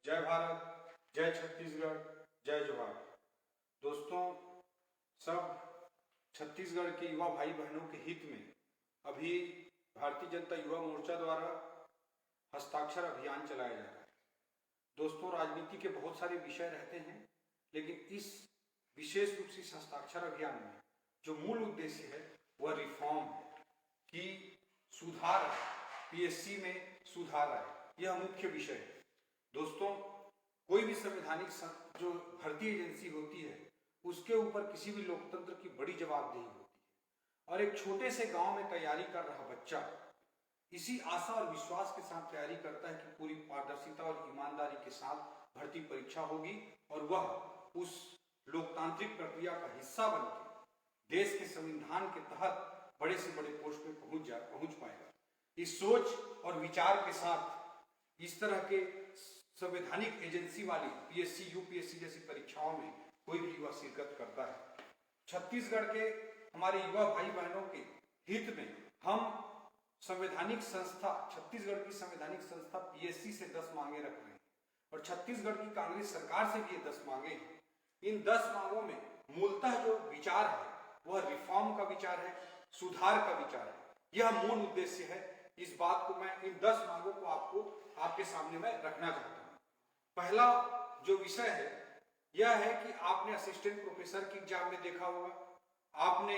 जय भारत, जय छत्तीसगढ़, जय जवान। दोस्तों, सब छत्तीसगढ़ के युवा भाई बहनों के हित में अभी भारतीय जनता युवा मोर्चा द्वारा हस्ताक्षर अभियान चलाया जा रहा है। दोस्तों, राजनीति के बहुत सारे विषय रहते हैं, लेकिन इस विशेष रूप से इस हस्ताक्षर अभियान में जो मूल उद्देश्य है वह रिफॉर्म की सुधार है, पीएससी में सुधार है, यह मुख्य विषय है। दोस्तों, कोई भी संवैधानिक जो भर्ती एजेंसी होती है उसके ऊपर किसी भी लोकतंत्र की बड़ी जवाबदेही होती है और एक छोटे से गांव में तैयारी कर रहा बच्चा इसी आशा और विश्वास के साथ तैयारी करता है कि पूरी पारदर्शिता और ईमानदारी के साथ भर्ती परीक्षा होगी और वह उस लोकतांत्रिक प्रक्रिया का हिस्सा बनकर देश के संविधान के तहत बड़े से बड़े पोस्ट में पहुंच पाएगा। इस सोच और विचार के साथ इस तरह के संवैधानिक एजेंसी वाली पीएससी, यूपीएससी जैसी परीक्षाओं में कोई भी युवा शिरकत करता है। छत्तीसगढ़ के हमारे युवा भाई बहनों के हित में हम संवैधानिक संस्था, छत्तीसगढ़ की संवैधानिक संस्था पीएससी से 10 मांगे रख रहे हैं और छत्तीसगढ़ की कांग्रेस सरकार से भी ये 10 मांगे हैं। इन 10 मांगों में मूलतः जो विचार है वह रिफॉर्म का विचार है, सुधार का विचार है। यह मूल उद्देश्य है। इस बात को मैं इन 10 मांगों को आपके सामने में रखना चाहता हूं। पहला जो विषय है यह है कि आपने असिस्टेंट प्रोफेसर की एग्जाम में देखा होगा, आपने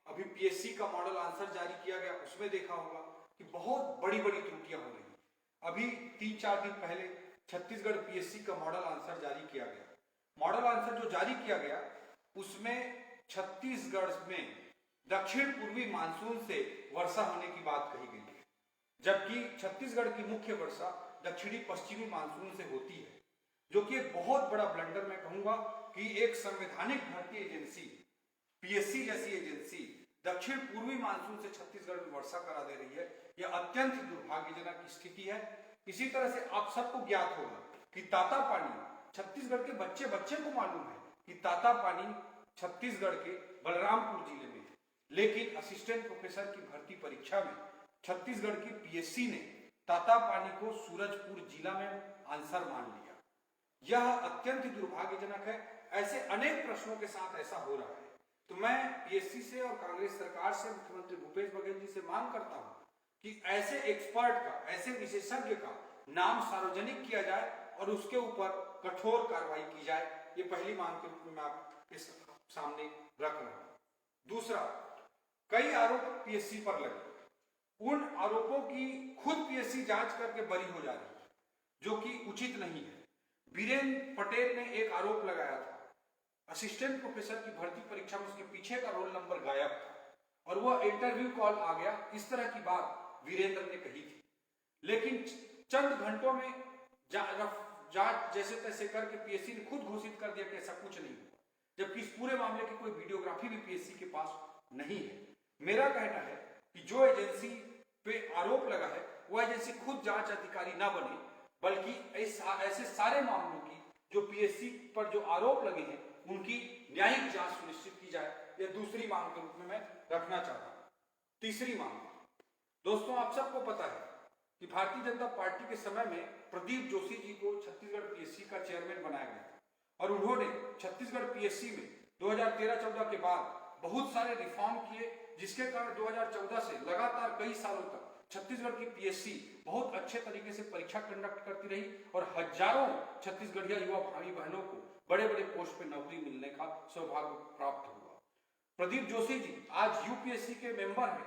अभी पीएससी का मॉडल आंसर जारी किया गया उसमें देखा होगा कि बहुत बड़ी बड़ी त्रुटियां हो रही हैं। अभी 3-4 दिन पहले छत्तीसगढ़ पीएससी का मॉडल आंसर जारी किया गया। मॉडल आंसर जो जारी किया गया उसमें छत्तीसगढ़ में दक्षिण पूर्वी मानसून से वर्षा होने की बात कही गई है, जबकि छत्तीसगढ़ की मुख्य वर्षा दक्षिणी पश्चिमी मानसून से होती है, जो कि एक बहुत बड़ा ब्लंडर मैं कहूंगा कि एक संवैधानिक भर्ती एजेंसी पीएससी जैसी एजेंसी दक्षिण पूर्वी मानसून से छत्तीसगढ़ में वर्षा करा दे रही है। यह अत्यंत दुर्भाग्यजनक स्थिति है। इसी तरह से आप सबको ज्ञात होगा कि तातापानी, छत्तीसगढ़ के बच्चे बच्चे को मालूम है कि तातापानी छत्तीसगढ़ के बलरामपुर जिले में है, लेकिन असिस्टेंट प्रोफेसर की भर्ती परीक्षा में छत्तीसगढ़ की पीएससी ने तातापानी को सूरजपुर जिला में आंसर मान लिया। यह अत्यंत दुर्भाग्यजनक है। ऐसे अनेक प्रश्नों के साथ ऐसा हो रहा है। तो मैं पीएससी से और कांग्रेस सरकार से, मुख्यमंत्री भूपेश बघेल जी से मांग करता हूं कि ऐसे एक्सपर्ट का, ऐसे विशेषज्ञ का नाम सार्वजनिक किया जाए और उसके ऊपर कठोर कार्रवाई की जाए। ये पहली मांग के रूप में मैं आपके सामने रख रहा हूं। दूसरा, कई आरोप पीएससी पर लगे, उन आरोपों की खुद पीएससी जांच करके बरी हो जा रही है, जो कि उचित नहीं है। वीरेंद्र पटेल ने एक आरोप लगाया था, असिस्टेंट प्रोफेसर की भर्ती परीक्षा में उसके पीछे का रोल नंबर गायब था और वह इंटरव्यू कॉल आ गया। इस तरह की बात वीरेंद्र ने कही थी, लेकिन चंद घंटों में जांच जैसे तैसे करके पीएससी ने खुद घोषित कर दिया कि ऐसा कुछ नहीं हुआ, जबकि इस पूरे मामले की कोई वीडियोग्राफी भी पीएससी के पास नहीं है। मेरा कहना है कि जो एजेंसी पे आरोप लगा है वह एजेंसी खुद जांच अधिकारी ना बने, बल्कि ऐसे सारे मामलों की जो पीएससी पर जो आरोप लगे हैं उनकी न्यायिक जांच सुनिश्चित की जाए। यह दूसरी मांग के रूप में मैं रखना चाहता हूं। तीसरी मांग, दोस्तों, आप सबको पता है कि भारतीय जनता पार्टी के समय में प्रदीप जोशी जी को छत्तीसगढ़ पीएससी का चेयरमैन बनाया गया था और उन्होंने छत्तीसगढ़ पीएससी में 2013-14 के बाद बहुत सारे रिफॉर्म किए, जिसके कारण 2014 से लगातार कई सालों तक छत्तीसगढ़ की पीएससी बहुत अच्छे तरीके से परीक्षा कंडक्ट करती रही और हजारों छत्तीसगढ़िया युवा भाई बहनों को बड़े बड़े पोस्ट पे नौकरी मिलने का सौभाग्य प्राप्त हुआ। प्रदीप जोशी जी आज यूपीएससी के मेंबर हैं,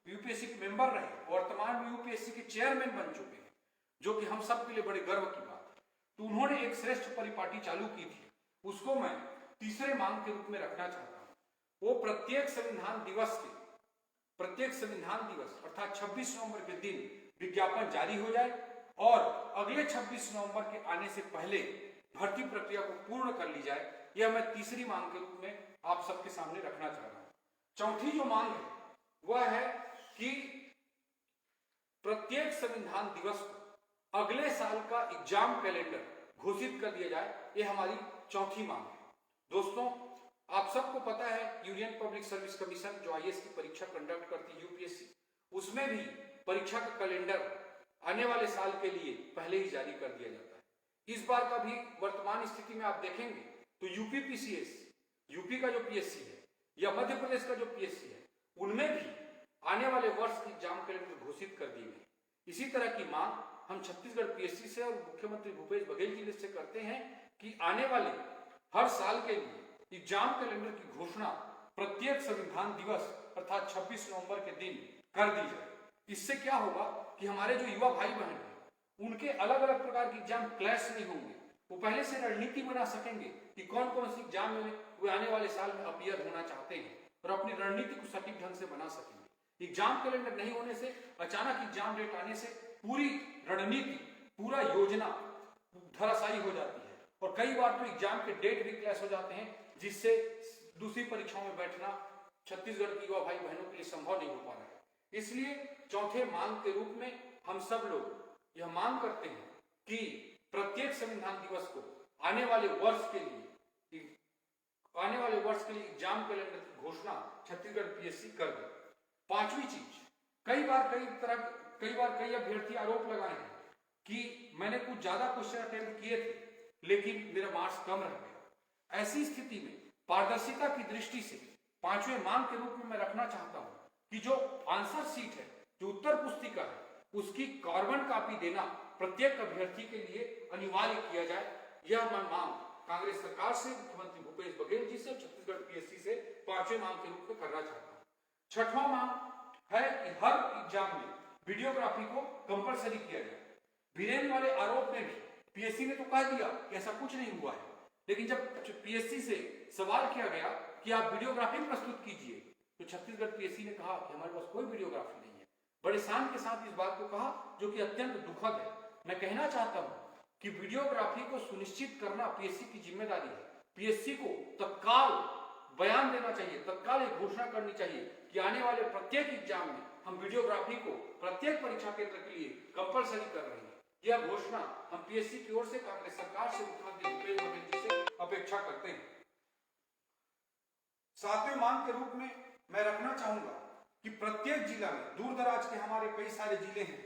यूपीएससी के मेंबर रहे, वर्तमान में यूपीएससी के चेयरमैन बन चुके हैं, जो कि हम सब के लिए बड़े गर्व की बात है। तो उन्होंने एक श्रेष्ठ परिपाटी चालू की थी, उसको मैं तीसरे मांग के रूप में रखना चाहता हूं। वो प्रत्येक संविधान दिवस अर्थात 26 नवंबर के दिन विज्ञापन जारी हो जाए और अगले 26 नवंबर के आने से पहले भर्ती प्रक्रिया को पूर्ण कर ली जाए। यह मैं तीसरी मांग के रूप में आप सबके सामने रखना चाह रहा हूं। चौथी जो मांग है वह है कि प्रत्येक संविधान दिवस को अगले साल का एग्जाम कैलेंडर घोषित कर दिया जाए। यह हमारी चौथी मांग है। दोस्तों, आप सबको पता है यूनियन पब्लिक सर्विस कमीशन जो आईएएस की परीक्षा कंडक्ट करती है यूपीएससी, उसमें भी परीक्षा का कैलेंडर आने वाले साल के लिए पहले ही जारी कर दिया जाता है। इस बार का भी वर्तमान स्थिति में आप देखेंगे तो यूपी पीसीएस, यूपी का जो पीएससी है या मध्य प्रदेश का जो पीएससी है, उनमें भी आने वाले वर्ष की एग्जाम कैलेंडर घोषित कर दी गई। इसी तरह की मांग हम छत्तीसगढ़ पीएससी से और मुख्यमंत्री भूपेश बघेल जी से करते हैं कि आने वाले हर साल के लिए एग्जाम कैलेंडर की घोषणा प्रत्येक संविधान दिवस अर्थात 26 नवंबर के दिन कर दी जाए। इससे क्या होगा कि हमारे जो युवा भाई बहन हैं उनके अलग अलग प्रकार के एग्जाम क्लैश नहीं होंगे, वो पहले से रणनीति बना सकेंगे कि कौन कौन सी एग्जाम में वे आने वाले साल में अपीयर होना चाहते हैं और अपनी रणनीति को सटीक ढंग से बना सकेंगे। एग्जाम कैलेंडर नहीं होने से, अचानक एग्जाम डेट आने से पूरी रणनीति, पूरा योजना धराशायी हो जाती है और कई बार तो एग्जाम के डेट भी क्लैश हो जाते हैं, जिससे दूसरी परीक्षाओं में बैठना छत्तीसगढ़ के युवा भाई बहनों के लिए संभव नहीं हो पा रहा है। इसलिए चौथे मांग के रूप में हम सब लोग यह मांग करते हैं कि प्रत्येक संविधान दिवस को आने वाले वर्ष के लिए एग्जाम कैलेंडर की घोषणा छत्तीसगढ़ पीएससी कर दे। पांचवी चीज, कई बार कई अभ्यर्थी आरोप लगाए हैं कि मैंने कुछ ज्यादा क्वेश्चन अटेम्प्ट किए थे लेकिन मेरा मार्क्स कम रह गया। ऐसी स्थिति में पारदर्शिता की दृष्टि से पांचवें मांग के रूप में मैं रखना चाहता हूं कि जो आंसर शीट है, जो उत्तर पुस्तिका है, उसकी कार्बन कॉपी देना प्रत्येक अभ्यर्थी के लिए अनिवार्य किया जाए। यह मैं मांग कांग्रेस सरकार से, मुख्यमंत्री भूपेश बघेल जी से, छत्तीसगढ़ पीएससी से पांचवें मांग के रूप में करना चाहता हूं। छठवां मांग है कि हर एग्जाम में वीडियोग्राफी को कंपलसरी किया जाए। वीरेन वाले आरोप में भी पीएससी ने तो कह दिया कि ऐसा कुछ नहीं हुआ है, लेकिन जब पीएससी से सवाल किया गया कि आप वीडियोग्राफी प्रस्तुत कीजिए तो छत्तीसगढ़ पीएससी ने कहा कि हमारे पास कोई वीडियोग्राफी नहीं है। बड़े शान के साथ इस बात को कहा, जो कि अत्यंत दुखद है। मैं कहना चाहता हूं कि वीडियोग्राफी को सुनिश्चित करना पीएससी की जिम्मेदारी है। पीएससी को तत्काल बयान देना चाहिए, तत्काल एक घोषणा करनी चाहिए कि आने वाले प्रत्येक एग्जाम में हम वीडियोग्राफी को प्रत्येक परीक्षा केंद्र के लिए कंपलसरी कर रहे हैं। यह घोषणा हम पीएससी की ओर से कांग्रेस सरकार से, मुख्यमंत्री भूपेश बघेल जी से अपेक्षा करते हैं। सातवें मांग के रूप में मैं रखना चाहूंगा कि प्रत्येक जिला में, दूर दराज के हमारे कई सारे जिले हैं,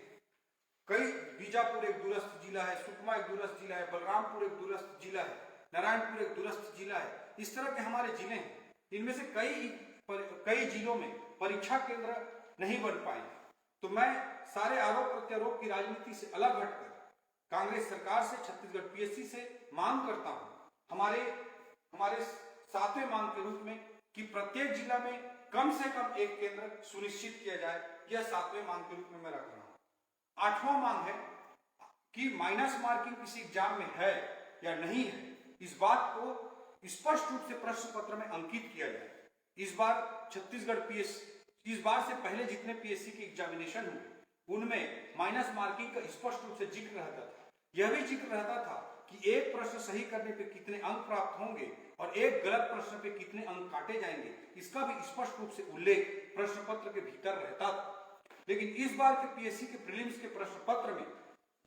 कई बीजापुर एक दूरस्थ जिला है, सुकमा एक दूरस्थ जिला है, बलरामपुर एक दूरस्थ जिला है, नारायणपुर एक दूरस्थ जिला है। इस तरह के हमारे जिले हैं। इनमें से कई जिलों में परीक्षा केंद्र नहीं बन पाए। तो मैं सारे आरोप प्रत्यारोप की राजनीति से अलग हटकर कांग्रेस सरकार से, छत्तीसगढ़ पीएससी से मांग करता हूं हमारे सातवें मांग के रूप में कि प्रत्येक जिला में कम से कम एक केंद्र सुनिश्चित किया जाए। यह सातवें मांग के रूप में मैं रख रहा हूं। आठवां मांग है कि माइनस मार्किंग किसी एग्जाम में है या नहीं है, इस बात को स्पष्ट रूप से प्रश्न पत्र में अंकित किया जाए। इस बार छत्तीसगढ़ पीएससी, इस बार से पहले जितने पीएससी के एग्जामिनेशन हुए उनमें माइनस मार्किंग का स्पष्ट रूप से जिक्र रहता था। यह भी जिक्र रहता था कि एक प्रश्न सही करने पे कितने अंक प्राप्त होंगे और एक गलत प्रश्न पे कितने अंक काटे जाएंगे, इसका भी स्पष्ट रूप से उल्लेख प्रश्न पत्र के भीतर रहता था। लेकिन इस बार के पीएससी के प्रीलिम्स के प्रश्न पत्र में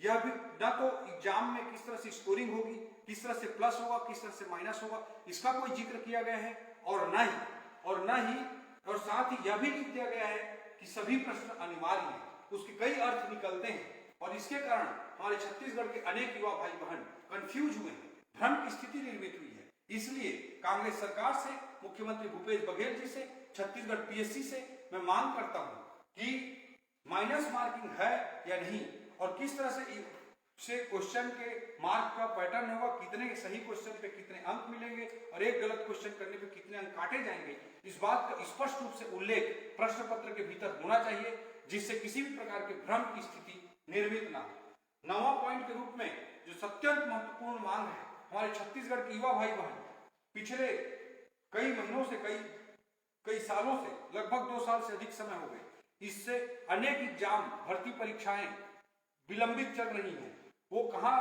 यह भी न तो एग्जाम में किस तरह से स्कोरिंग होगी, किस तरह से प्लस होगा, किस तरह से माइनस होगा, इसका कोई जिक्र किया गया है और साथ ही यह भी लिख दिया गया है कि सभी प्रश्न अनिवार्य हैं। उसके कई अर्थ निकलते हैं और इसके कारण हमारे छत्तीसगढ़ के अनेक युवा भाई बहन कंफ्यूज हुए हैं, भ्रम की स्थिति निर्मित हुई है। इसलिए कांग्रेस सरकार से, मुख्यमंत्री भूपेश बघेल जी से, छत्तीसगढ़ पीएससी से मैं मांग करता हूं कि माइनस मार्किंग है या नहीं और किस तरह से क्वेश्चन के मार्क का पैटर्न होगा, कितने सही क्वेश्चन पे कितने अंक मिलेंगे और एक गलत क्वेश्चन करने पे कितने अंक काटे जाएंगे, इस बात का स्पष्ट रूप से उल्लेख प्रश्न पत्र के भीतर होना चाहिए, जिससे किसी भी प्रकार के भ्रम की स्थिति निर्मित ना हो। 9वां पॉइंट के रूप में जो अत्यंत महत्वपूर्ण मांग है, हमारे छत्तीसगढ़ के युवा भाई बहन पिछले कई महीनों से, कई सालों से, लगभग 2 साल से अधिक समय हो गए, इससे अनेक एग्जाम, भर्ती परीक्षाएं विलंबित चल रही हैं। वो कहां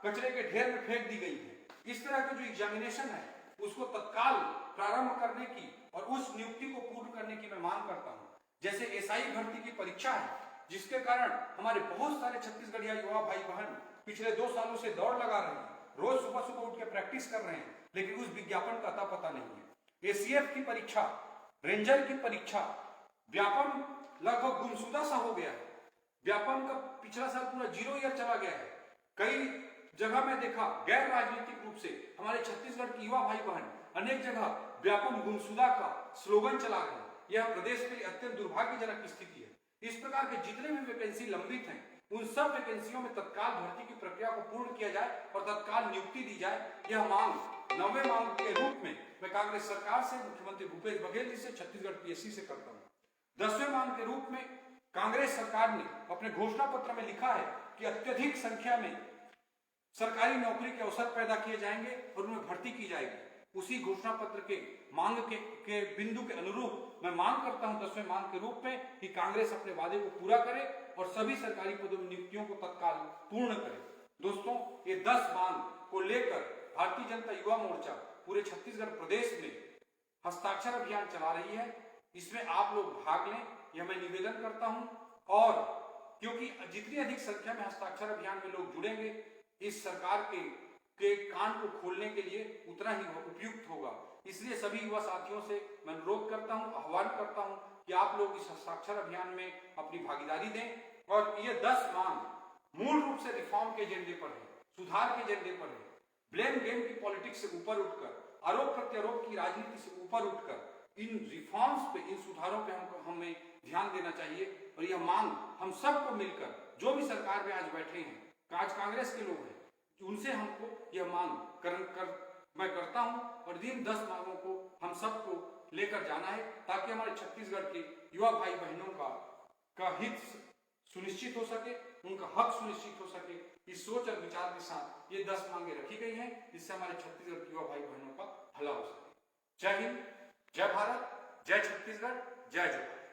कचरे के ढेर में फेंक दी गई है। इस तरह के जो एग्जामिनेशन है उसको तत्काल प्रारंभ करने की और उस नियुक्ति को पूर्ण करने की मैं मांग करता हूं। जैसे एसआई भर्ती की परीक्षा है, जिसके कारण हमारे बहुत सारे छत्तीसगढ़िया युवा भाई बहन पिछले 2 सालों से दौड़ लगा रहे हैं, रोज सुबह सुबह उठ के प्रैक्टिस कर रहे हैं, लेकिन उस विज्ञापन का अता पता नहीं है। एसीएफ की परीक्षा, रेंजर की परीक्षा, व्यापम लगभग गुमशुदा सा हो गया है। व्यापम का पिछला साल पूरा 0 ईयर चला गया है। कई जगह में देखा गैर राजनीतिक रूप से हमारे छत्तीसगढ़ के युवा भाई बहन अनेक जगह व्यापम गुमशुदा का स्लोगन चला रहे हैं। यह प्रदेश के लिए अत्यंत दुर्भाग्यजनक स्थिति है। इस प्रकार के जितने भी वैकेंसी लंबित हैं उन सब वैकेंसियों में तत्काल भर्ती की प्रक्रिया को पूर्ण किया जाए और तत्काल नियुक्ति दी जाए। यह मांग 9वें मांग के रूप में मैं कांग्रेस सरकार से, मुख्यमंत्री भूपेश बघेल जी से, छत्तीसगढ़ पीएससी से करता हूं। 10वें मांग के रूप में कांग्रेस सरकार ने अपने घोषणा पत्र में लिखा है कि अत्यधिक संख्या में सरकारी नौकरी के अवसर पैदा किए जाएंगे और उनमें भर्ती की जाएगी। उसी घोषणा पत्र के मांग के बिंदु के अनुरूप मैं मांग करता हूं 10वें मांग के रूप में कि कांग्रेस अपने वादे को पूरा करे और सभी सरकारी पदों में नियुक्तियों को तत्काल पूर्ण करे। दोस्तों, ये 10 मांग को लेकर भारतीय जनता युवा मोर्चा पूरे छत्तीसगढ़ प्रदेश में हस्ताक्षर अभियान चला रही है। इसमें आप लोग भाग लें, यह मैं निवेदन करता हूं। और क्योंकि जितनी अधिक संख्या में हस्ताक्षर अभियान में लोग जुड़ेंगे, इस सरकार के कान को खोलने के लिए उतना ही उपयुक्त होगा। इसलिए सभी युवा साथियों से मैं अनुरोध करता हूं, आह्वान करता हूं कि आप लोग इस हस्ताक्षर अभियान में अपनी भागीदारी दें। और ये 10 मांग मूल रूप से रिफॉर्म के एजेंडे पर है, सुधार के एजेंडे पर है। ब्लेम गेम की पॉलिटिक्स से ऊपर उठकर, आरोप प्रत्यारोप की राजनीति से ऊपर उठकर इन रिफॉर्म्स पे, इन सुधारों पे हमें ध्यान देना चाहिए। और यह मांग हम सबको मिलकर, जो भी सरकार में आज बैठे हैं, आज कांग्रेस के लोग हैं, उनसे हमको यह मांग मैं करता हूं। और इन 10 मांगों को हम सबको लेकर जाना है ताकि हमारे छत्तीसगढ़ के युवा भाई बहनों का हित सुनिश्चित हो सके, उनका हक सुनिश्चित हो सके। इस सोच और विचार के साथ ये 10 मांगे रखी गई हैं, जिससे हमारे छत्तीसगढ़ के युवा भाई बहनों का भला हो सके। जय हिंद, जय भारत, जय छत्तीसगढ़, जय जोहार।